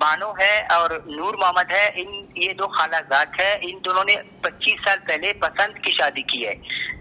बानो है और नूर मोहम्मद है, ये दो खालाजाद है। इन दोनों ने 25 साल पहले पसंद की शादी की है।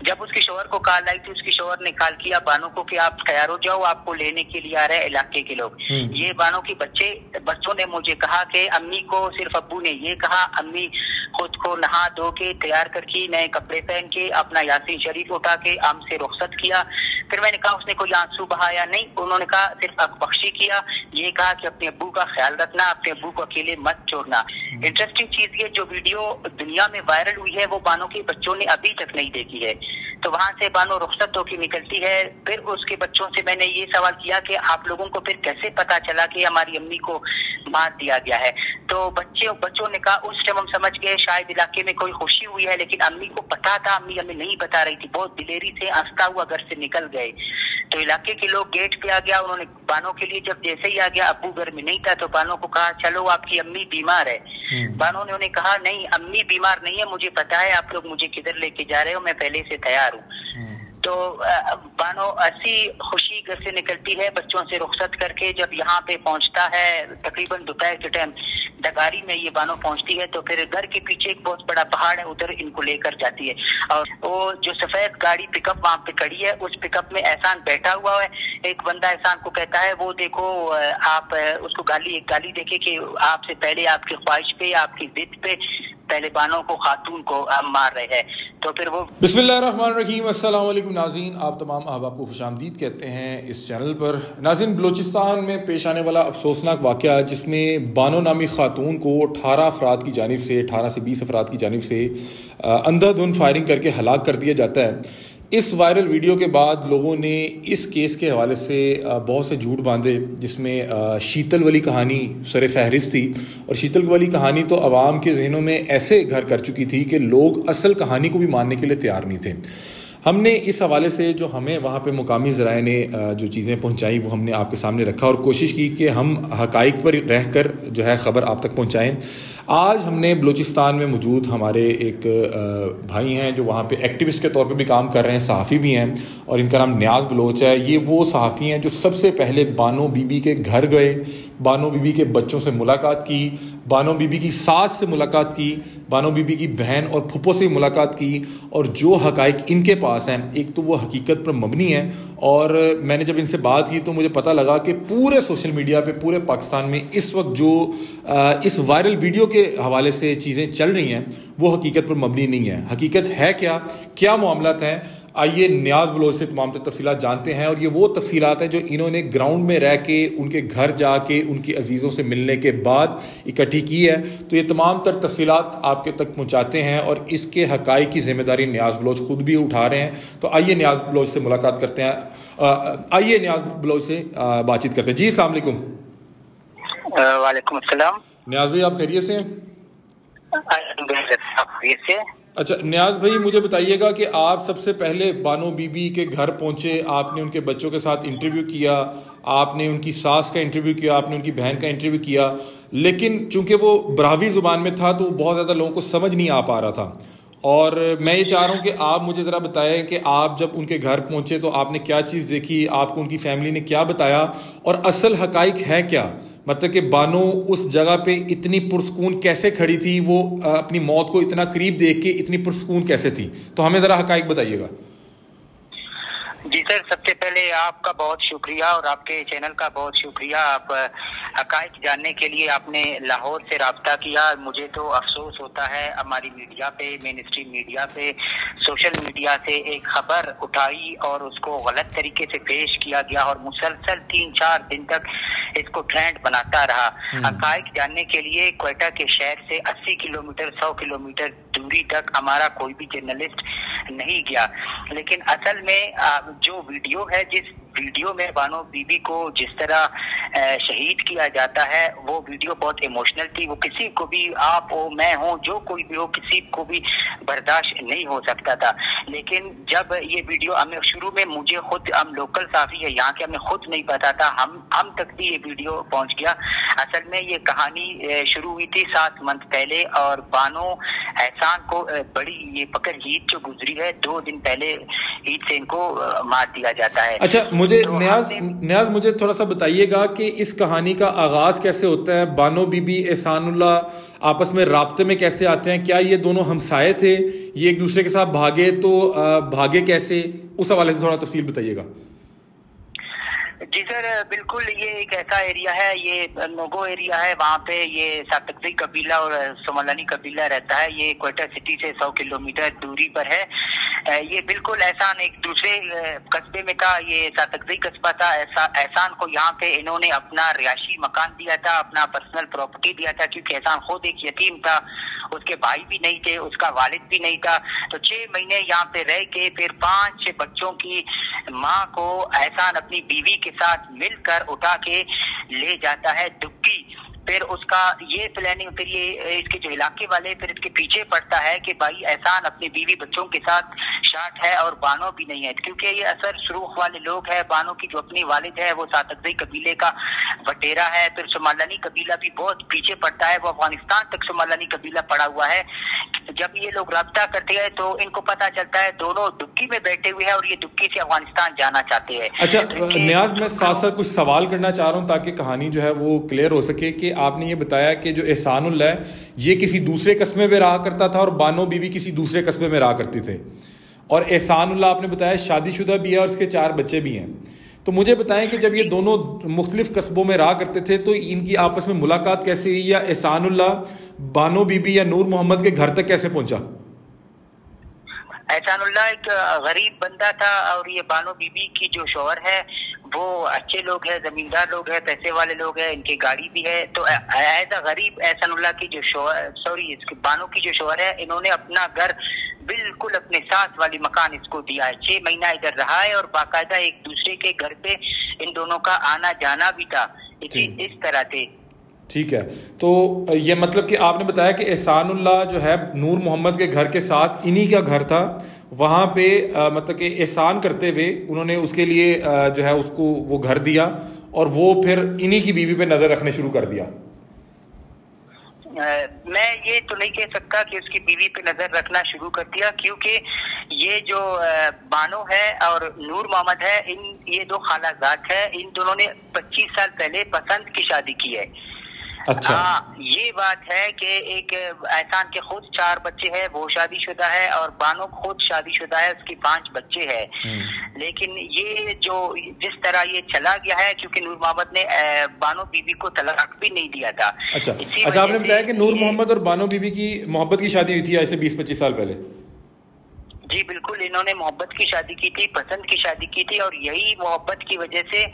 जब उसके शोहर को कॉल आई थी, उसके शोहर ने कॉल किया बानो को कि आप तैयार हो जाओ, आपको लेने के लिए आ रहे हैं इलाके के लोग। ये बानो के बच्चों ने मुझे कहा कि अम्मी को, सिर्फ अब्बू ने ये कहा, अम्मी खुद को नहा धो के तैयार करके नए कपड़े पहन के अपना यासीन शरीफ उठा के हमसे रुखसत किया। फिर मैंने कहा उसने कोई आंसू बहाया? नहीं। उन्होंने कहा सिर्फ अकबख्शी किया, ये कहा कि अपने अब्बू का ख्याल रखना, अपने अब्बू को अकेले मत छोड़ना। इंटरेस्टिंग चीज ये जो वीडियो दुनिया में वायरल हुई है वो बानो के बच्चों ने अभी तक नहीं देखी है। तो वहां से बानो रुखसत होकर निकलती है। फिर उसके बच्चों से मैंने ये सवाल किया कि आप लोगों को फिर कैसे पता चला कि हमारी अम्मी को मार दिया गया है? तो बच्चों ने कहा उस टाइम हम समझ गए शायद इलाके में कोई खुशी हुई है, लेकिन अम्मी को पता था, अम्मी हमें नहीं बता रही थी। बहुत दिलेरी से हंसता हुआ घर से निकल गए। तो इलाके के लोग गेट पे आ गया, उन्होंने बानो के लिए जब जैसे ही आ गया, अब्बू घर में नहीं था, तो बानो को कहा चलो आपकी अम्मी बीमार है। बानो ने उन्हें कहा नहीं अम्मी बीमार नहीं है, मुझे पता है आप लोग मुझे किधर लेके जा रहे हो, मैं पहले से तैयार हूँ। तो बानो ऐसी खुशी घर से निकलती है बच्चों से रुखसत करके। जब यहाँ पे पहुंचता है तकरीबन दोपहर के टाइम डगारी में ये बानो पहुंचती है, तो फिर घर के पीछे एक बहुत बड़ा पहाड़ है, उधर इनको लेकर जाती है। और वो जो सफेद गाड़ी पिकअप वहां पे खड़ी है, उस पिकअप में एहसान बैठा हुआ है। एक बंदा एहसान को कहता है वो देखो आप उसको एक गाली देके कि आपसे पहले आपकी ख्वाहिश पे, आपकी जिद पे पहले बानो को, खातून को मार रहे हैं। तो फिर वो बिस्मिल्लाहिर्रहमानिर्रहीम। अस्सलाम वालेकुम नाज़रीन, आप तमाम अहबाब को खुशामदीद कहते हैं इस चैनल पर। नाज़रीन, बलूचिस्तान में पेश आने वाला अफसोसनाक वाक़या जिसमें बानो नामी खातून को 18 अफराद की जानिब से, 18 से 20 अफराद की जानिब से अंधाधुंध फायरिंग करके हलाक कर दिया जाता है। इस वायरल वीडियो के बाद लोगों ने इस केस के हवाले से बहुत से झूठ बांधे, जिसमें शीतल वाली कहानी सर फहरिस्त थी। और शीतल वाली कहानी तो आवाम के जहनों में ऐसे घर कर चुकी थी कि लोग असल कहानी को भी मानने के लिए तैयार नहीं थे। हमने इस हवाले से जो हमें वहाँ पे मुकामी ज़राए ने जो चीज़ें पहुँचाई वो हमने आपके सामने रखा और कोशिश की कि हम हक़ाइक़ पर रह कर जो है ख़बर आप तक पहुँचाएँ। आज हमने बलूचिस्तान में मौजूद हमारे एक भाई हैं जो वहाँ पे एक्टिविस्ट के तौर पे भी काम कर रहे हैं, सहाफ़ी भी हैं, और इनका नाम नियाज़ बलोच है। ये वो सहाफ़ी हैं जो सबसे पहले बानो बीबी के घर गए, बानो बीबी के बच्चों से मुलाकात की, बानो बीबी की सास से मुलाकात की, बानो बीबी की बहन और फुप्पो से मुलाकात की। और जो हक़ाइक़ इनके पास हैं, एक तो वो हकीकत पर मबनी है। और मैंने जब इनसे बात की तो मुझे पता लगा कि पूरे सोशल मीडिया पे, पूरे पाकिस्तान में इस वक्त जो इस वायरल वीडियो के हवाले से चीज़ें चल रही हैं वो हकीकत पर मबनी नहीं है। हकीकत है क्या मामलात हैं, आइए नियाज़ बलोच से तमाम तफसीलात जानते हैं। और ये वो तफसीलात हैं जो इन्होंने ग्राउंड में रह के, उनके घर जाके, उनके अजीज़ों से मिलने के बाद इकट्ठी की है। तो ये तमाम तर तफसीलात आपके तक पहुँचाते हैं और इसके हक़ाइक़ की ज़िम्मेदारी नियाज़ बलोच खुद भी उठा रहे हैं। तो आइए नियाज़ बलोच से मुलाकात करते हैं, आइए नियाज़ बलोच से बातचीत करते हैं। जी अस्सलाम वालेकुम। वालेकुम अस्सलाम। नियाज़ भाई, आप खैरियत से हैं? अच्छा नियाज़ भाई, मुझे बताइएगा कि आप सबसे पहले बानो बीबी के घर पहुंचे, आपने उनके बच्चों के साथ इंटरव्यू किया, आपने उनकी सास का इंटरव्यू किया, आपने उनकी बहन का इंटरव्यू किया, लेकिन चूंकि वो ब्राहवी ज़ुबान में था तो बहुत ज़्यादा लोगों को समझ नहीं आ पा रहा था। और मैं ये चाह रहा हूँ कि आप मुझे ज़रा बताएं कि आप जब उनके घर पहुंचे तो आपने क्या चीज़ देखी, आपको उनकी फैमिली ने क्या बताया और असल हक़ाइक़ है क्या? मतलब कि बानो उस जगह पे इतनी पुरसकून कैसे खड़ी थी, वो अपनी मौत को इतना करीब देख के इतनी पुरसकून कैसे थी? तो हमें ज़रा हक़ाइक़ बताइएगा। जी सर, सबसे पहले आपका बहुत शुक्रिया और आपके चैनल का बहुत शुक्रिया। आप हक़ाइक़ जानने के लिए आपने लाहौर से रब्ता किया। मुझे तो अफसोस होता है हमारी मीडिया पे, मेन स्ट्रीम मीडिया पे, सोशल मीडिया से एक खबर उठाई और उसको गलत तरीके से पेश किया गया और मुसलसल 3-4 दिन तक इसको ट्रेंड बनाता रहा। हक़ाइक़ जानने के लिए क्वेटा के शहर से 80 किलोमीटर 100 किलोमीटर दूरी तक हमारा कोई भी जर्नलिस्ट नहीं गया। लेकिन असल में जो वीडियो है, जिस वीडियो में बानो बीबी को जिस तरह शहीद किया जाता है, वो वीडियो बहुत इमोशनल थी। वो किसी को भी, आप हो, मैं हूँ, जो कोई भी हो, किसी को भी बर्दाश्त नहीं हो सकता था। लेकिन जब ये वीडियो हमें शुरू में, मुझे खुद, हम लोकल साफी है यहाँ के, हमें खुद नहीं पता था, हम तक भी ये वीडियो पहुँच गया। असल में ये कहानी शुरू हुई थी 7 मंथ पहले और बानो एहसान को बड़ी ये बकर ईद जो गुजरी है 2 दिन पहले ईद से इनको मार दिया जाता है। अच्छा, मुझे न्याज मुझे थोड़ा सा बताइएगा कि इस कहानी का आगाज कैसे होता है, बानो बीबी एहसानुल्लाह आपस में राब्ते में कैसे आते हैं, क्या ये दोनों हमसाये थे, ये एक दूसरे के साथ भागे तो भागे कैसे, उस हवाले से थोड़ा तफसील बताइएगा। जी सर, बिल्कुल ये एक ऐसा एरिया है, ये नोगो एरिया है, वहाँ पे ये सातकजी कबीला और सोमालानी कबीला रहता है। ये क्वेटा सिटी से 100 किलोमीटर दूरी पर है। ये बिल्कुल एहसान एक दूसरे कस्बे में था, ये सातकजी कस्बा था। एहसान को यहाँ पे इन्होंने अपना रिहायशी मकान दिया था, अपना पर्सनल प्रॉपर्टी दिया था, क्योंकि एहसान खुद एक यतीम था, उसके भाई भी नहीं थे, उसका वालिद भी नहीं था। तो 6 महीने यहाँ पे रह के फिर 5 बच्चों की माँ को एहसान अपनी बीवी के साथ मिलकर उठा के ले जाता है दुबकी। फिर उसका ये प्लानिंग, फिर ये इसके जो इलाके वाले फिर इसके पीछे पड़ता है कि भाई एहसान अपने बीवी बच्चों के साथ शाट है और बानो भी नहीं है, क्योंकि ये असर सुरूख वाले लोग हैं। बानो की जो अपनी वालिद है वो सातकजी कबीले का बटेरा है। फिर सोमालानी कबीला भी बहुत पीछे पड़ता है, वो अफगानिस्तान तक सोमालानी कबीला पड़ा हुआ है। जब ये लोग रब्ता करते हैं तो इनको पता चलता है दोनों दुबकी में बैठे हुए हैं और ये दुबकी से अफगानिस्तान जाना चाहते हैं। अच्छा न्याज, मैं साथ साथ कुछ सवाल करना चाह रहा हूँ ताकि कहानी जो है वो क्लियर हो सके कि आपने ये बताया कि जो एहसानुल्लाह है ये किसी दूसरे कस्बे में रहा करता था और बानो बीबी किसी दूसरे कस्बे में रहा करते थे, और एहसानुल्लाह आपने बताया शादीशुदा भी है और उसके 4 बच्चे भी हैं। तो मुझे बताएं कि जब ये दोनों मुख्तलिफ कस्बों में रहा करते थे तो इनकी आपस में मुलाकात कैसे हुई, या एहसानुल्लाह बानो बीबी या नूर मोहम्मद के घर तक कैसे पहुंचा? एहसानुल्लाह एक गरीब बंदा था और ये बानो बीबी की जो शौहर है वो अच्छे लोग हैं, जमींदार लोग हैं, पैसे वाले लोग हैं, इनकी गाड़ी भी है। तो एज अ गरीब एहसानुल्लाह की जो इसके बानो की जो शौहर है, इन्होंने अपना घर बिल्कुल अपने साथ वाली मकान इसको दिया है। 6 महीना इधर रहा है और बाकायदा एक दूसरे के घर पे इन दोनों का आना जाना भी था, इस तरह से। ठीक है, तो ये मतलब कि आपने बताया कि एहसानुल्लाह जो है नूर मोहम्मद के घर के साथ इन्हीं का घर था, वहाँ पे मतलब कि एहसान करते हुए उन्होंने उसके लिए जो है उसको वो घर दिया और वो फिर इन्हीं की बीवी पे नजर रखने शुरू कर दिया। मैं ये तो नहीं कह सकता कि उसकी बीवी पे नजर रखना शुरू कर दिया, क्योंकि ये जो बानो है और नूर मोहम्मद है, ये 2 खालाजाद है। इन दोनों ने 25 साल पहले पसंद की शादी की है। अच्छा, ये बात है कि एक एहसान के खुद 4 बच्चे हैं, वो शादीशुदा है, और बानो खुद शादीशुदा है, उसकी 5 बच्चे हैं। लेकिन ये जो जिस तरह ये चला गया है, क्योंकि नूर मोहम्मद ने बानो बीबी को तलाक भी नहीं दिया था। अच्छा आपने बताया कि नूर मोहम्मद और बानो बीबी की मोहब्बत की शादी हुई थी ऐसे 20-25 साल पहले। जी बिल्कुल, इन्होंने मोहब्बत की शादी की थी, पसंद की शादी की थी, और यही मोहब्बत की वजह से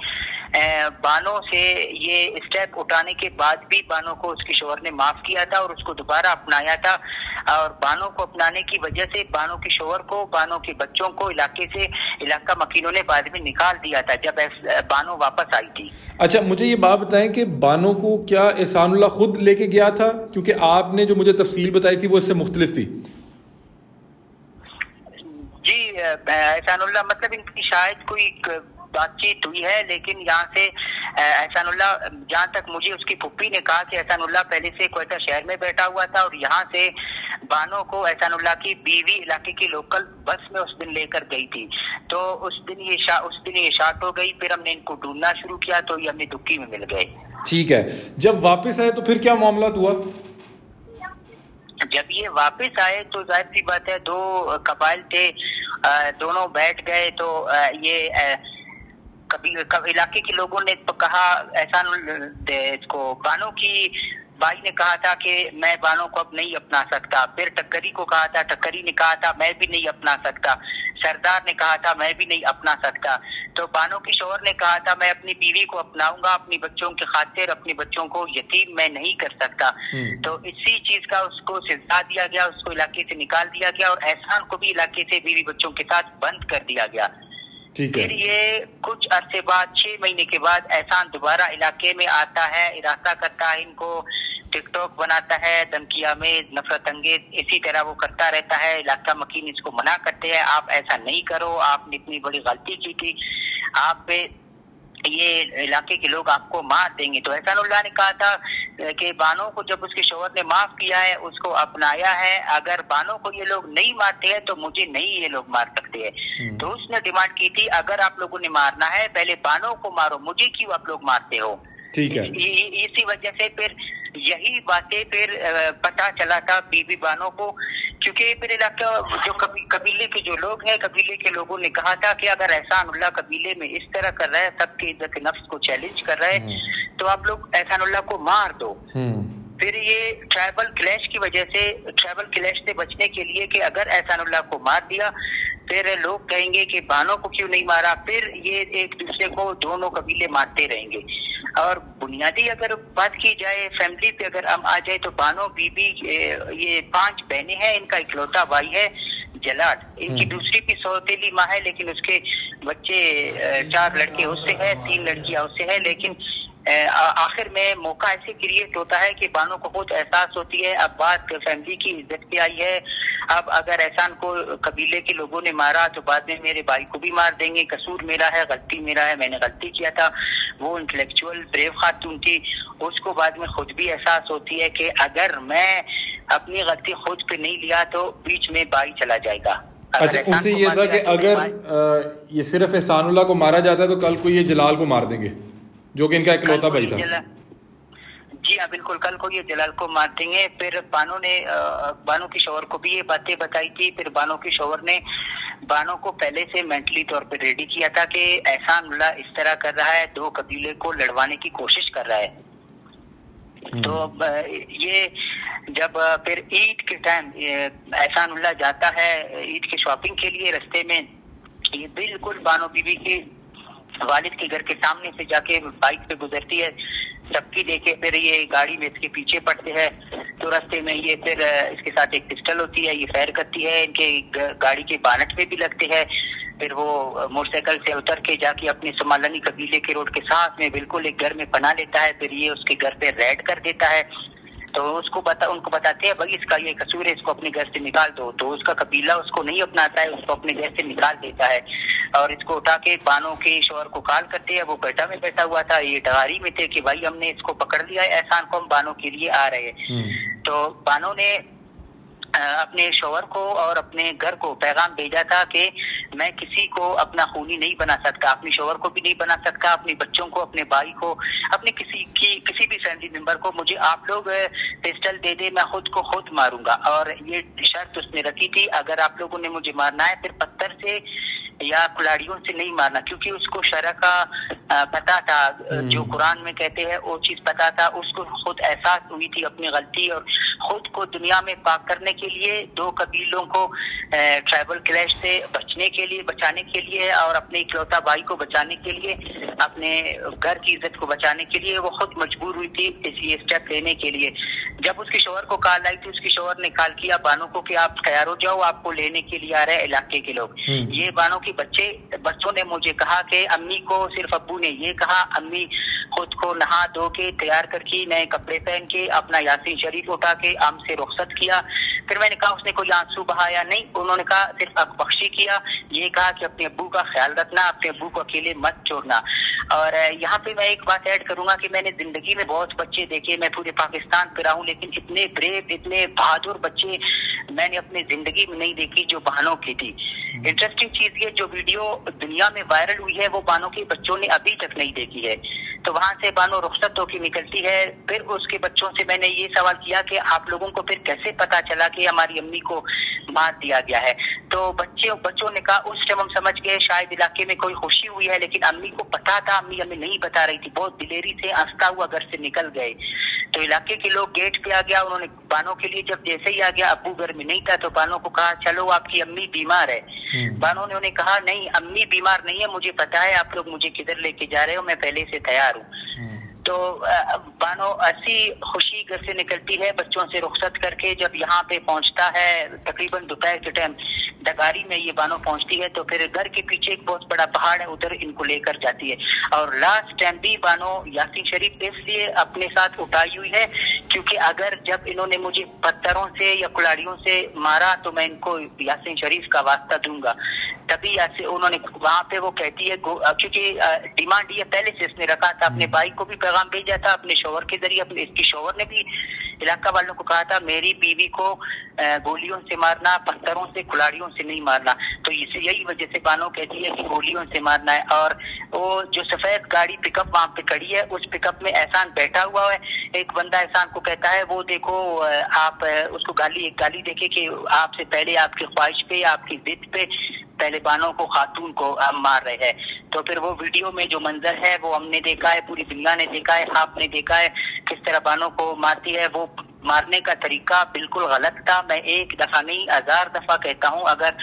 बानो से ये स्टेप उठाने के बाद भी बानो को उसके शौहर ने माफ किया था और उसको दोबारा अपनाया था। और बानो को अपनाने की वजह से बानो के शौहर को, बानो के बच्चों को इलाका मकीनों ने बाद में निकाल दिया था जब बानो वापस आई थी। अच्छा मुझे ये बात बताएं कि बानो को क्या एहसानुल्लाह खुद लेके गया था, क्योंकि आपने जो मुझे तफसील बताई थी वो इससे मुख्तलिफ थी। जी एहसानुल्लाह, मतलब इनकी शायद कोई बातचीत हुई है, लेकिन यहाँ से एहसानुल्लाह, जहाँ तक मुझे उसकी फुप्पी ने कहा कि एहसानुल्लाह पहले से क्वेटा शहर में बैठा हुआ था और यहाँ से बानो को एहसानुल्लाह की बीवी इलाके की लोकल बस में उस दिन लेकर गई थी। तो उस दिन ये शाट हो गई। फिर हमने इनको ढूंढना शुरू किया तो ये हमें दुबकी में मिल गए। ठीक है, जब वापस आए तो फिर क्या मामला हुआ? जब ये वापस आए तो जाहिर सी बात है 2 कबाइल थे, दोनों बैठ गए। तो ये इलाके के लोगों ने तो कहा, एहसान इसको बानो की भाई ने कहा था कि मैं बानो को अब नहीं अपना सकता। फिर टक्करी को कहा था, टक्करी ने कहा था मैं भी नहीं अपना सकता। सरदार ने कहा था मैं भी नहीं अपना सकता। तो बानो की शौहर ने कहा था मैं अपनी बीवी को अपनाऊंगा, अपनी बच्चों के खातिर, अपने बच्चों को यतीम मैं नहीं कर सकता। तो इसी चीज का उसको सजा दिया गया, उसको इलाके से निकाल दिया गया और एहसान को भी इलाके से बीवी बच्चों के साथ बंद कर दिया गया। फिर ये कुछ अरसे बाद 6 महीने के बाद एहसान दोबारा इलाके में आता है, इरादा करता है, इनको टिकटॉक बनाता है, धमकिया में नफरत अंगेज इसी तरह वो करता रहता है। इलाका मकीन इसको मना करते हैं, आप ऐसा नहीं करो, आपने इतनी बड़ी गलती की थी, आप पे ये इलाके के लोग आपको मार देंगे। तो एहसानुल्लाह ने कहा था कि बानो को जब उसके शौहर ने माफ किया है, उसको अपनाया है, अगर बानो को ये लोग नहीं मारते हैं तो मुझे नहीं ये लोग मार सकते हैं। तो उसने डिमांड की थी, अगर आप लोगों ने मारना है पहले बानो को मारो, मुझे क्यों आप लोग मारते हो। ठीक है। इसी वजह से फिर यही बातें फिर पता चला था बीबी बानो को, क्योंकि फिर इलाका जो कबीले के जो लोग हैं, कबीले के लोगों ने कहा था कि अगर एहसानुल्लाह कबीले में इस तरह कर रहा है, सबके इज्जत नफ्स को चैलेंज कर रहा है, तो आप लोग एहसानुल्लाह को मार दो। फिर ये ट्राइबल क्लैश की वजह से, ट्राइबल क्लैश से बचने के लिए कि अगर एहसानुल्लाह को मार दिया फिर लोग कहेंगे कि बानो को क्यों नहीं मारा, फिर ये एक दूसरे को दोनों कबीले मारते रहेंगे। और बुनियादी अगर बात की जाए फैमिली पे अगर हम आ जाए तो बानो बीबी ये 5 बहनें हैं, इनका इकलौता भाई है जलाद, इनकी दूसरी भी सौतेली माँ है, लेकिन उसके बच्चे 4 लड़के उससे है, 3 लड़कियां उससे है। लेकिन आखिर में मौका ऐसे क्रिएट होता है कि बानो को खुद एहसास होती है अब बात फैमिली की इज्जत पे आई है, अब अगर एहसान को कबीले के लोगों ने मारा तो बाद में मेरे भाई को भी मार देंगे, कसूर मेरा है, गलती मेरा है, मैंने गलती किया था। वो इंटेलेक्चुअल ब्रेव खातून थी, उसको बाद में खुद भी एहसास होती है कि अगर मैं अपनी गलती खुद पे नहीं लिया तो बीच में भाई चला जाएगा। अच्छा, उनसे ये था कि अगर ये सिर्फ एहसानुल्लाह को मारा जाता है तो कल को ये जलाल को मार देंगे, जो कि इनका इकलौता भाई था। जी हाँ बिल्कुल, कल को ये जलाल को मार देंगे। फिर बानो ने बानो की शौहर को भी ये बातें बताई थी। फिर बानो की शौहर ने बानो को पहले से मेंटली तौर पे रेडी किया था कि एहसानुल्लाह इस तरह कर रहा है, 2 कबीले को लड़वाने की कोशिश कर रहा है। तो ये जब फिर ईद के टाइम एहसानुल्लाह जाता है ईद की शॉपिंग के लिए, रास्ते में ये बिल्कुल बानो बीबी के वालिद के घर के सामने से जाके बाइक पे गुजरती है, सबकी देखे फिर ये गाड़ी में इसके पीछे पड़ते हैं। तो रास्ते में ये फिर इसके साथ एक पिस्टल होती है, ये फायर करती है, इनके गाड़ी के बानट पे भी लगते हैं। फिर वो मोटरसाइकिल से उतर के जाके अपने सोमालिनी कबीले के रोड के साथ में बिल्कुल एक घर में पनाह लेता है। फिर ये उसके घर पे रेड कर देता है। तो उनको बताते हैं भाई इसका ये कसूर है, इसको अपने घर से निकाल दो। तो उसका कबीला उसको नहीं अपनाता है, उसको अपने घर से निकाल देता है और इसको उठा के बानो के शौहर को कॉल करते हैं। वो गड्ढा में बैठा हुआ था, ये डगारी में थे कि भाई हमने इसको पकड़ लिया है, एहसान को हम बानो के लिए आ रहे हैं। तो बानो ने अपने शौहर को और अपने घर को पैगाम भेजा था कि मैं किसी को अपना खूनी नहीं बना सकता, अपने शौहर को भी नहीं बना सकता, अपने बच्चों को, अपने भाई को, अपने किसी भी फैमिली मेंबर को मुझे आप लोग पिस्टल दे दे, मैं खुद को खुद मारूंगा। और ये शर्त उसने रखी थी, अगर आप लोगों ने मुझे मारना है फिर पत्थर से या कुल्हाड़ियों से नहीं मारना, क्योंकि उसको शरअ का पता था, जो कुरान में कहते हैं वो चीज पता था। उसको खुद एहसास हुई थी अपनी गलती, और खुद को दुनिया में पाक करने के लिए, 2 कबीलों को ट्राइबल क्लैश से बचाने के लिए और अपने इकलौता भाई को बचाने के लिए, अपने घर की इज्जत को बचाने के लिए वो खुद मजबूर हुई थी इसलिए स्टेप लेने के लिए। जब उसके शौहर को कॉल आई थी, उसके शौहर ने कॉल किया बानो को कि आप तैयार हो जाओ, आपको लेने के लिए आ रहे हैं इलाके के लोग। ये बानो के बच्चों ने मुझे कहा कि अम्मी को, सिर्फ अब्बू ने ये कहा, अम्मी खुद को नहा धो के तैयार करके नए कपड़े पहन के अपना यासीन शरीफ उठा के आम से रुखसत किया। फिर मैंने कहा उसने कोई आंसू बहाया नहीं, उन्होंने कहा सिर्फ अकबख्शी किया, ये कहा कि अपने अब्बू का ख्याल रखना, अपने अब्बू को अकेले मत छोड़ना। और यहाँ पे मैं एक बात ऐड करूंगा कि मैंने जिंदगी में बहुत बच्चे देखे, मैं पूरे पाकिस्तान पे रहा हूँ, लेकिन इतने ब्रेव, इतने बहादुर बच्चे मैंने अपनी जिंदगी में नहीं देखी जो बहनों की थी। इंटरेस्टिंग चीज ये, जो वीडियो दुनिया में वायरल हुई है वो बानो के बच्चों ने अभी तक नहीं देखी है। तो वहां से बानो रुखसत होकर निकलती है। फिर उसके बच्चों से मैंने ये सवाल किया कि आप लोगों को फिर कैसे पता चला कि हमारी अम्मी को मार दिया गया है। तो बच्चों ने कहा उस टाइम हम समझ गए शायद इलाके में कोई खुशी हुई है, लेकिन अम्मी को पता था, अम्मी हमें नहीं बता रही थी, बहुत दिलेरी से हंसता हुआ घर से निकल गए। तो इलाके के लोग गेट पे आ गया, उन्होंने बानो के लिए जब जैसे ही आ गया, अब्बू घर में नहीं था, तो बानो को कहा चलो आपकी अम्मी बीमार है। बानो ने उन्हें कहा नहीं अम्मी बीमार नहीं है, मुझे पता है आप लोग मुझे किधर लेके जा रहे हो, मैं पहले से तैयार हूँ। तो बानो ऐसी खुशी घर से निकलती है बच्चों से रुखसत करके। जब यहाँ पे पहुंचता है तकरीबन दोपहर के टाइम डगारी में ये बानो पहुंचती है, तो फिर घर के पीछे एक बहुत बड़ा पहाड़ है, उधर इनको लेकर जाती है। और लास्ट टाइम भी बानो यासीन शरीफ इसलिए अपने साथ उठाई हुई है क्योंकि अगर जब इन्होंने मुझे पत्थरों से या कुल्हाड़ियों से मारा तो मैं इनको यासीन शरीफ का वास्ता दूंगा। तभी ऐसे उन्होंने वहां पे वो कहती है, क्योंकि डिमांड ये पहले से इसने रखा था, अपने भाई को भी पैगाम भेजा था अपने शोहर के जरिए, अपने इसकी शोहर ने भी इलाका वालों को कहा था मेरी बीवी को गोलियों से मारना, पत्थरों से, कुल्हाड़ियों से नहीं मारना। तो इसे यही वजह से बानो कहती है कि गोलियों से मारना है। और वो जो सफेद गाड़ी पिकअप वहां पे खड़ी है, उस पिकअप में एहसान बैठा हुआ है। एक बंदा एहसान को कहता है वो देखो आप उसको एक गाली देके कि आपसे पहले आपकी ख्वाहिश पे, आपकी जिद पे पहले बानो को, खातून को मार रहे हैं। तो फिर वो वीडियो में जो मंजर है वो हमने देखा है, पूरी दुनिया ने देखा है, आपने देखा है किस तरह बानो को मारती है। वो मारने का तरीका बिल्कुल गलत था। मैं एक दफा नहीं 1000 दफा कहता हूँ, अगर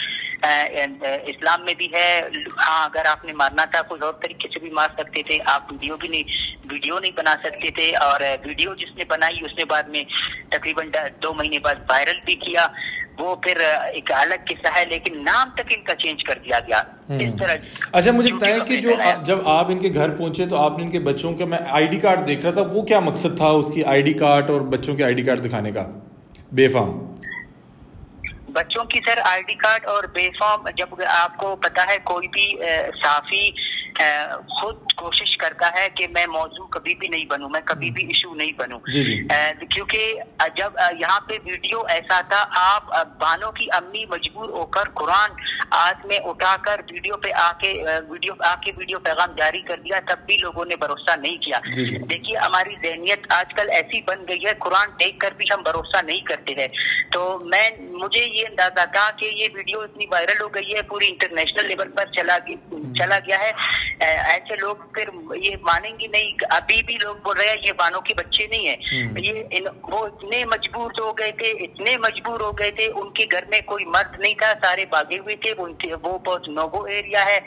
इस्लाम में भी है, हाँ अगर आपने मारना था कोई और तरीके से भी मार सकते थे, आप वीडियो नहीं बना सकते थे। और वीडियो जिसने बनाई उसने बाद में तकरीबन 2 महीने बाद वायरल भी किया। वो फिर एक अलग किस्सा है, लेकिन नाम तक इनका चेंज कर दिया गया इस तरह। अच्छा मुझे बताएं कि जो जब आप इनके घर पहुंचे तो आपने इनके बच्चों का, मैं आईडी कार्ड देख रहा था, वो क्या मकसद था उसकी आईडी कार्ड और बच्चों के आईडी कार्ड दिखाने का बेफाम? बच्चों की सर आईडी कार्ड और बेफॉर्म, जब आपको पता है कोई भी साफी खुद कोशिश करता है कि मैं मौजू कभी भी नहीं बनूं, मैं कभी भी इशू नहीं बनूं, क्योंकि जब यहाँ पे वीडियो ऐसा था, आप बानो की अम्मी मजबूर होकर कुरान हाथ में उठाकर वीडियो पैगाम जारी कर दिया, तब भी लोगों ने भरोसा नहीं किया। देखिए हमारी ज़हनियत आजकल ऐसी बन गई है, कुरान देख कर भी हम भरोसा नहीं करते हैं। तो मुझे ये अंदाजा था कि ये वीडियो इतनी वायरल हो गई है, पूरी इंटरनेशनल लेवल पर चला गया है, ऐसे लोग फिर ये मानेंगे नहीं। अभी भी लोग बोल रहे हैं ये बानो के बच्चे नहीं है, वो इतने मजबूर हो गए थे, उनके घर में कोई मर्द नहीं था, सारे भागे हुए थे। वो बहुत नोबो एरिया है,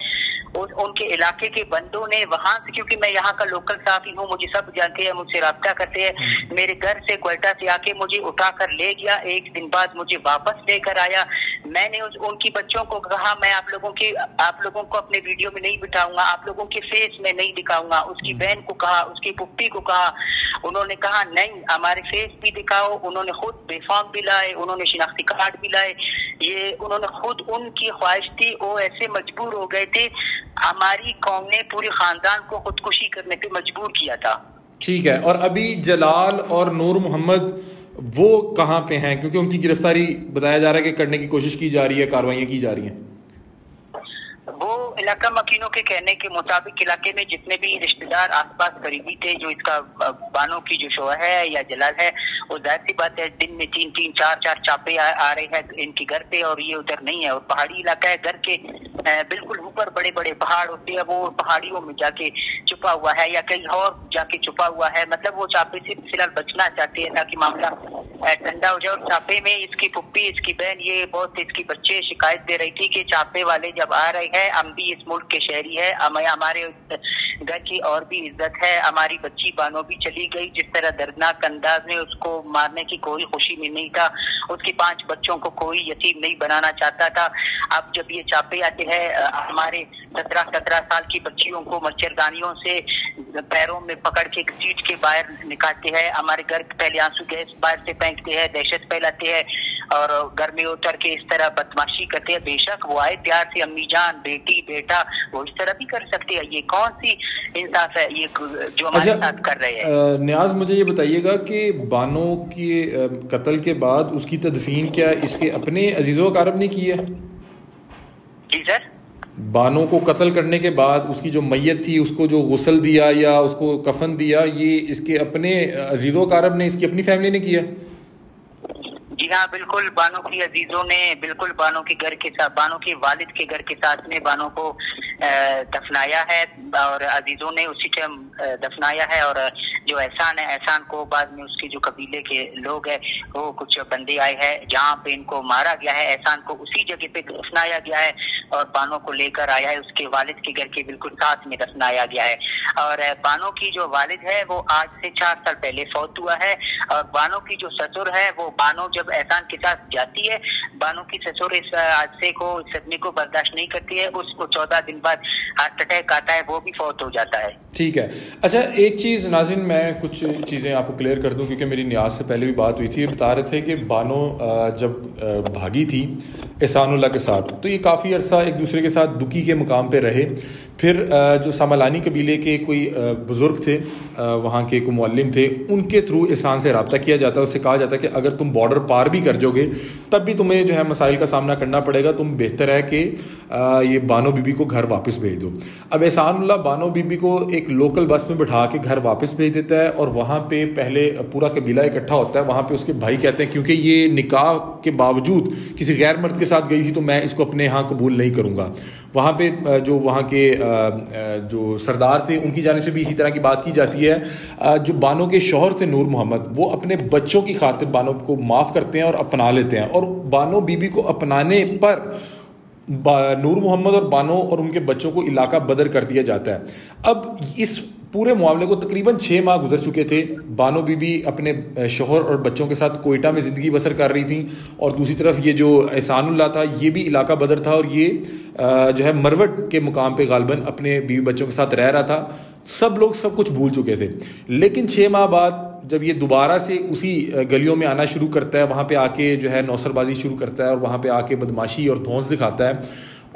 उनके इलाके के बंदों ने वहां से, क्योंकि मैं यहाँ का लोकल साफी हूँ, मुझे सब जानते हैं, मुझसे राब्ता करते हैं, मेरे घर से क्वेटा से आके मुझे उठाकर ले गया। एक दिन बाद मुझे वापस लेकर आया। मैंने उनकी बच्चों को कहा मैं आप लोगों को अपने वीडियो में नहीं बिठाऊंगा, आप लोगों के फेस में नहीं दिखाऊंगा। उसकी बहन को कहा, उसकी पुप्पी को कहा, उन्होंने कहा नहीं हमारे फेस भी दिखाओ। उन्होंने खुद बेफाम भी लाए, उन्होंने शिनाख्ती कार्ड भी लाए, ये उन्होंने खुद, उनकी ख्वाहिश थी, वो ऐसे मजबूर हो गए थे। हमारी कौम ने पूरे खानदान को खुदकुशी करने पे मजबूर किया था। ठीक है, और अभी जलाल और नूर मोहम्मद वो कहाँ पे हैं? क्योंकि उनकी गिरफ्तारी बताया जा रहा है कि करने की कोशिश की जा रही है, कार्रवाइयां की जा रही हैं। वो इलाका मकीनों के कहने के मुताबिक इलाके में जितने भी रिश्तेदार आसपास करीबी थे, जो इसका बानो की जो शोहर है या जलाल है, वो जाहिर सी बात है दिन में 3-3, 4-4 चापे आ रहे हैं इनके घर पे, और ये उधर नहीं है। और पहाड़ी इलाका है, घर के बिल्कुल ऊपर बड़े बड़े पहाड़ होते हैं, वो पहाड़ियों में जाके छुपा हुआ है या कहीं और जाके छुपा हुआ है। मतलब वो चापे से फिलहाल बचना चाहते हैं ताकि मामला ठंडा हो जाए। और चापे में इसकी पुप्पी, इसकी बहन, ये बहुत इसकी बच्चे शिकायत दे रही थी कि चापे वाले जब आ रहे हैं, हम भी इस मुल्क के शहरी है, हमारे घर की और भी इज्जत है, हमारी बच्ची बानो भी चली गई। जिस तरह दर्दनाक अंदाज में उसको मारने की कोई खुशी में नहीं था, उसके 5 बच्चों को कोई यतीम नहीं बनाना चाहता था। अब जब ये चापे आते हैं, हमारे 17 साल की बच्चियों को मच्छरदानियों से पैरों में पकड़ के सीट के बाहर निकालते हैं, हमारे घर पहले आंसू गैस बाहर से फेंकते हैं, दहशत फैलाते हैं और घर में उतर के इस तरह बदमाशी करते हैं। बेशक वो आए प्यार से, अम्मी जान, बेटी, बेटा, वो इस तरह भी कर सकते हैं। ये कौन सी इंसाफ है ये जो हमारे साथ कर रहे हैं? नियाज मुझे ये बताइएगा कि बानो के कत्ल के बाद उसकी तदफीन क्या इसके अपने अजीज़ो अकारब ने की है? जी सर। बानो को कत्ल करने के बाद उसकी जो मैयत थी, उसको जो गुस्ल दिया या उसको कफन दिया, ये इसके अपने अजीज़ो अकारब ने, इसकी अपनी फैमिली ने किया? जी हाँ, बिल्कुल। बानो की अजीजों ने बिल्कुल बानो के घर के साथ, बानो के वालिद के घर के साथ में बानो को दफनाया है और अजीजों ने उसी टाइम दफनाया है। और जो एहसान है, एहसान को बाद में उसके जो कबीले के लोग हैं, वो कुछ बंदे आए हैं जहाँ पे इनको मारा गया है, एहसान को उसी जगह पे दफनाया गया है और बानो को लेकर आया है, उसके वालिद के घर के बिल्कुल साथ में दफनाया गया है। और बानो की जो वालिद है वो आज से 4 साल पहले फौत हुआ है। और बानो की जो ससुर है, वो बानो जब एहसान के साथ जाती है, बानो की ससुर इस हादसे को, इस सदमे को बर्दाश्त नहीं करती है, उसको 14 दिन बाद हार्ट अटैक आता है, वो भी फौत हो जाता है। ठीक है। अच्छा, एक चीज़ नाज़रीन, मैं कुछ चीज़ें आपको क्लियर कर दूं क्योंकि मेरी नियाज से पहले भी बात हुई थी। ये बता रहे थे कि बानो जब भागी थी एहसानुल्लाह के साथ, तो ये काफ़ी अरसा एक दूसरे के साथ दुखी के मुकाम पे रहे। फिर जो सामलानी कबीले के कोई बुज़ुर्ग थे, वहाँ के एक मुअल्लिम थे, उनके थ्रू एहसान से रब्ता किया जाता है। उससे कहा जाता है कि अगर तुम बॉर्डर पार भी कर जाओगे तब भी तुम्हें जो है मसाइल का सामना करना पड़ेगा, तुम बेहतर है कि ये बानो बीबी को घर वापस भेज दो। अब एहसानुल्लाह बानो बीबी को एक लोकल बस में बिठा के घर वापस भेज देता है और वहाँ पे पहले पूरा कबीला इकट्ठा होता है। वहाँ पे उसके भाई कहते हैं क्योंकि ये निकाह के बावजूद किसी गैर मर्द के साथ गई थी तो मैं इसको अपने यहाँ कबूल नहीं करूँगा। वहाँ पे जो वहाँ के जो सरदार थे उनकी जानिब से भी इसी तरह की बात की जाती है। जो बानो के शौहर थे नूर मोहम्मद, वो अपने बच्चों की खातिर बानो को माफ़ करते हैं और अपना लेते हैं। और बानो बीबी को अपनाने पर नूर मोहम्मद और बानो और उनके बच्चों को इलाका बदर कर दिया जाता है। अब इस पूरे मामले को तकरीबन 6 माह गुजर चुके थे। बानो बीबी अपने शौहर और बच्चों के साथ कोयटा में ज़िंदगी बसर कर रही थी और दूसरी तरफ ये जो एहसानुल्लाह था ये भी इलाका बदर था और ये जो है मरवट के मुकाम पे गालबन अपने बीवी बच्चों के साथ रह रहा था। सब लोग सब कुछ भूल चुके थे। लेकिन 6 माह बाद जब ये दोबारा से उसी गलियों में आना शुरू करता है, वहाँ पे आके जो है नौसरबाजी शुरू करता है और वहाँ पे आके बदमाशी और धौंस दिखाता है,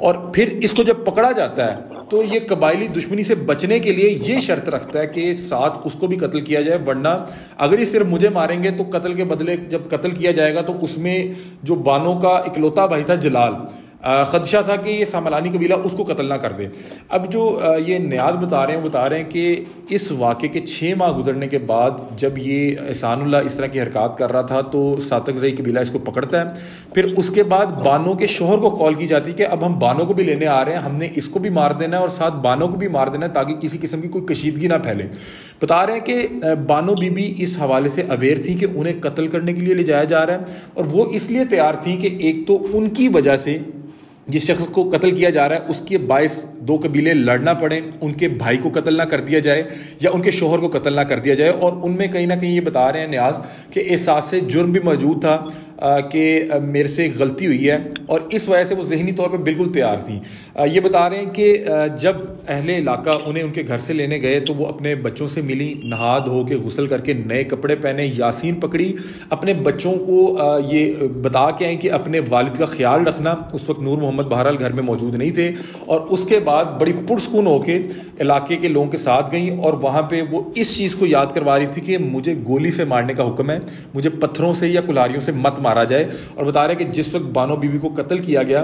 और फिर इसको जब पकड़ा जाता है तो ये कबायली दुश्मनी से बचने के लिए ये शर्त रखता है कि साथ उसको भी कत्ल किया जाए, वरना अगर ये सिर्फ मुझे मारेंगे तो कत्ल के बदले जब कत्ल किया जाएगा तो उसमें जो बानो का इकलौता भाई था जलाल, खदशा था कि ये सामलानी कबीला उसको कत्ल ना कर दे। अब जो ये नियाज बता रहे हैं कि इस वाक़े के 6 माह गुजरने के बाद जब ये एहसानुल्लाह इस तरह की हरकत कर रहा था तो सातकज़ई कबीला इसको पकड़ता है। फिर उसके बाद बानो के शोहर को कॉल की जाती है कि अब हम बानो को भी लेने आ रहे हैं, हमने इसको भी मार देना है और साथ बानो को भी मार देना है ताकि किसी किस्म की कोई कशीदगी ना फैले। बता रहे हैं कि बानो बीबी इस हवाले से अवेयर थी कि उन्हें कत्ल करने के लिए ले जाया जा रहा है, और वो इसलिए तैयार थी कि एक तो उनकी वजह से जिस शख्स को कत्ल किया जा रहा है उसके बायस 2 कबीले लड़ना पड़े, उनके भाई को कत्ल ना कर दिया जाए या उनके शोहर को कत्ल ना कर दिया जाए। और उनमें कहीं ना कहीं ये बता रहे हैं नियाज कि एहसास से जुर्म भी मौजूद था कि मेरे से गलती हुई है, और इस वजह से वो ज़हनी तौर पे बिल्कुल तैयार थी। ये बता रहे हैं कि जब अहले इलाका उन्हें उनके घर से लेने गए तो वो अपने बच्चों से मिली, नहा धो के गुस्ल करके नए कपड़े पहने, यासीन पकड़ी, अपने बच्चों को ये बता के आए कि अपने वालिद का ख्याल रखना। उस वक्त नूर मोहम्मद बहरहाल घर में मौजूद नहीं थे, और उसके बाद बड़ी पुरसकून होके इलाके के लोगों के साथ गई और वहाँ पर वो इस चीज़ को याद करवा रही थी कि मुझे गोली से मारने का हुक्म है, मुझे पत्थरों से या कुल्हाड़ियों से मत मारा जाए। और बता रहे कि जिस वक्त बानो बीबी को कत्ल किया गया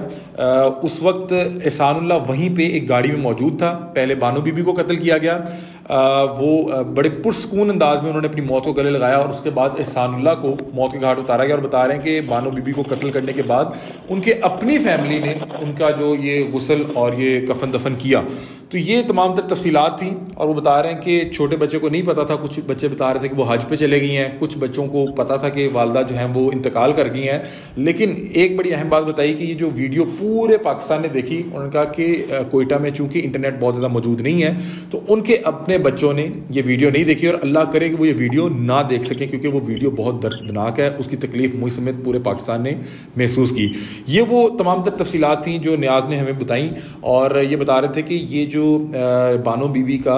उस वक्त एहसानुल्लाह वहीं पे एक गाड़ी में मौजूद था। पहले बानो बीबी को कत्ल किया गया, वो बड़े पुरसकून अंदाज में उन्होंने अपनी मौत को गले लगाया और उसके बाद एहसानुल्लाह को मौत के घाट उतारा गया। और बता रहे हैं कि बानो बीबी को कत्ल करने के बाद उनके अपनी फैमिली ने उनका जो ये गुस्ल और ये कफन दफन किया। तो ये तमाम तर तफसीलात थी। और वो बता रहे हैं कि छोटे बच्चे को नहीं पता था, कुछ बच्चे बता रहे थे कि वो हज पे चले गई हैं, कुछ बच्चों को पता था कि वालदा जो हैं वो इंतकाल कर गई हैं। लेकिन एक बड़ी अहम बात बताई कि ये जो वीडियो पूरे पाकिस्तान ने देखी, उन्होंने कहा कि कोयटा में चूँकि इंटरनेट बहुत ज़्यादा मौजूद नहीं है तो उनके अपने बच्चों ने ये वीडियो नहीं देखी, और अल्लाह करे कि वो ये वीडियो ना देख सकें क्योंकि वो वीडियो बहुत दर्दनाक है। उसकी तकलीफ मुझ समेत पूरे पाकिस्तान ने महसूस की। ये वो तमाम तर तफसीलात थी जो नियाज ने हमें बताई, और ये बता रहे थे कि ये जो बानो बीबी का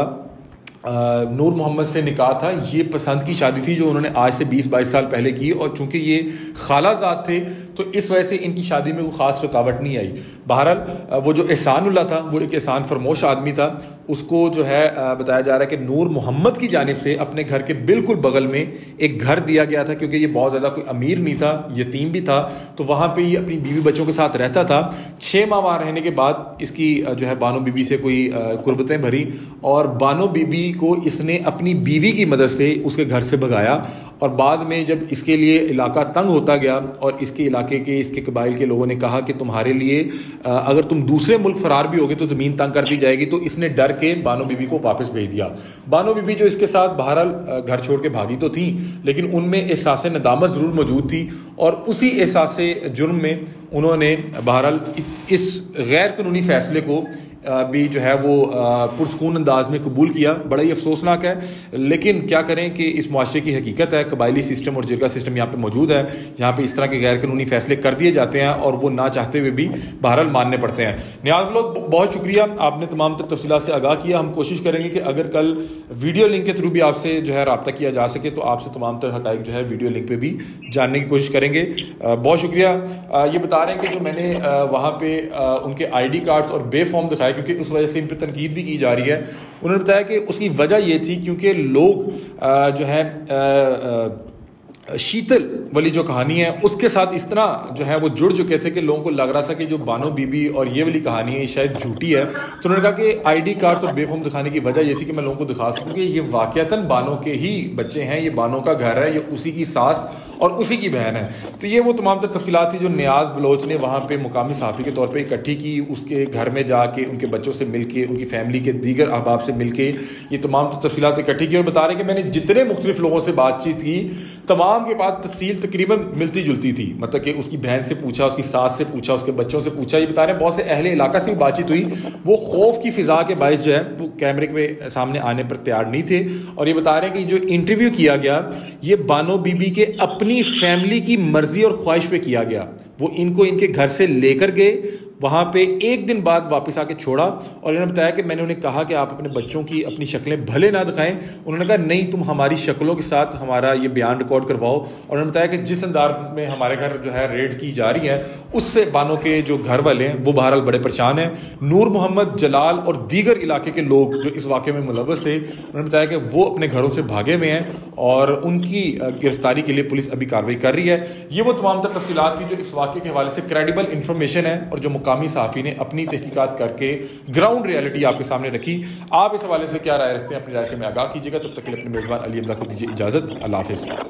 नूर मोहम्मद से निकाह था, ये पसंद की शादी थी जो उन्होंने आज से 20-22 साल पहले की, और चूंकि ये खालाजाद थे तो इस वजह से इनकी शादी में कोई ख़ास रुकावट नहीं आई। बहरहाल वो जो एहसानुल्लाह था वो एक एहसान फरमोश आदमी था, उसको जो है बताया जा रहा है कि नूर मोहम्मद की जानिब से अपने घर के बिल्कुल बगल में एक घर दिया गया था, क्योंकि ये बहुत ज़्यादा कोई अमीर नहीं था, यतीम भी था, तो वहाँ पर ये अपनी बीवी बच्चों के साथ रहता था। 6 माह वहाँ रहने के बाद इसकी जो है बानो बीबी से कोई कुर्बतें भरी, और बानो बीबी को इसने अपनी बीवी की मदद से उसके घर से भगाया। और बाद में जब इसके लिए इलाका तंग होता गया और इसके इलाके के इसके कबाइल के लोगों ने कहा कि तुम्हारे लिए अगर तुम दूसरे मुल्क फरार भी होगे तो ज़मीन तंग कर दी जाएगी, तो इसने डर के बानो बीबी को वापस भेज दिया। बानो बीबी जो इसके साथ बहरहाल घर छोड़ के भागी तो थी, लेकिन उनमें एहसास नदामत ज़रूर मौजूद थी, और उसी एहसास जुर्म में उन्होंने बहरहाल इस गैर कानूनी फ़ैसले को भी जो है वो पुरसकून अंदाज में कबूल किया। बड़ा ही अफसोसनाक है, लेकिन क्या करें कि इस मुआशरे की हकीकत है। कबायली सिस्टम और जिरगा सिस्टम यहाँ पे मौजूद है, यहाँ पे इस तरह के गैर कानूनी फैसले कर दिए जाते हैं और वो ना चाहते हुए भी बहरहाल मानने पड़ते हैं। नियाज़ लोग बहुत शुक्रिया, आपने तमाम तफसीलात से आगाह किया। हम कोशिश करेंगे कि अगर कल वीडियो लिंक के थ्रू भी आपसे जो है रब्ता किया जा सके तो आपसे तमाम तरह हक़ाइक़ जो है वीडियो लिंक पे भी जानने की कोशिश करेंगे। बहुत शुक्रिया। ये बता रहे हैं कि जो मैंने वहाँ पे उनके ID कार्ड्स और बे फॉर्म दिखाए, क्योंकि उस वजह से इन पर तनकीद भी की जा रही है। उन्होंने बताया कि उसकी वजह ये थी क्योंकि लोग जो है शीतल वाली जो कहानी है उसके साथ इस तरह जो है वो जुड़ चुके थे कि लोगों को लग रहा था कि जो बानो बीबी और ये वाली कहानी है शायद झूठी है। तो उन्होंने कहा कि ID कार्ड्स और बेफॉर्म दिखाने की वजह ये थी कि मैं लोगों को दिखा सकूं कि ये वाकयातन बानो के ही बच्चे हैं, ये बानो का घर है, ये उसी की सास और उसी की बहन है। तो ये वो तमाम तफसीलात थी जो नियाज़ बलोच ने वहाँ पे मुकामी सहाफ़ी के तौर पे इकट्ठी की, उसके घर में जाके उनके बच्चों से मिल के, उनकी फैमिली के दीगर अहबाब से मिल के ये तमाम तफसीलात इकट्ठी की। और बता रहे कि मैंने जितने मुख्तलिफ लोगों से बातचीत की तमाम के बाद तफसील तकरीबन मिलती जुलती थी। मतलब कि उसकी बहन से पूछा, उसकी सास से पूछा, उसके बच्चों से पूछा। ये बता रहे बहुत से अहले इलाका से भी बातचीत हुई, वो खौफ की फ़िज़ा के बायस जो है वो कैमरे के सामने आने पर तैयार नहीं थे। और ये बता रहे हैं कि जो इंटरव्यू किया गया ये बानो बीबी के अपनी फैमिली की मर्जी और ख्वाहिश पे किया गया। वो इनको इनके घर से लेकर गए, वहाँ पे एक दिन बाद वापस आके छोड़ा और इन्होंने बताया कि मैंने उन्हें कहा कि आप अपने बच्चों की अपनी शक्लें भले ना दिखाएं। उन्होंने कहा नहीं, तुम हमारी शक्लों के साथ हमारा ये बयान रिकॉर्ड करवाओ। और उन्होंने बताया कि जिस अंदाज में हमारे घर जो है रेड की जा रही है उससे बानो के जो घर वाले हैं वो बहरहाल बड़े परेशान हैं। नूर मोहम्मद, जलाल और दीगर इलाके के लोग जो इस वाक़े में मुलव्वस थे, उन्होंने बताया कि वो अपने घरों से भागे हुए हैं और उनकी गिरफ्तारी के लिए पुलिस अभी कार्रवाई कर रही है। ये वो तमाम तफसीलात थी जो इस वाक़े के हवाले से क्रेडिबल इंफॉर्मेशन है और जो मुकामी सहाफ़ी ने अपनी तहकीकात करके ग्राउंड रियलिटी आपके सामने रखी। आप इस हवाले से क्या राय रखते हैं, अपनी राय से में आगाह कीजिएगा। तब तक के लिए अपने मेज़बान अली अब्दा को दीजिए इजाज़त। अल्लाह हाफ़िज़।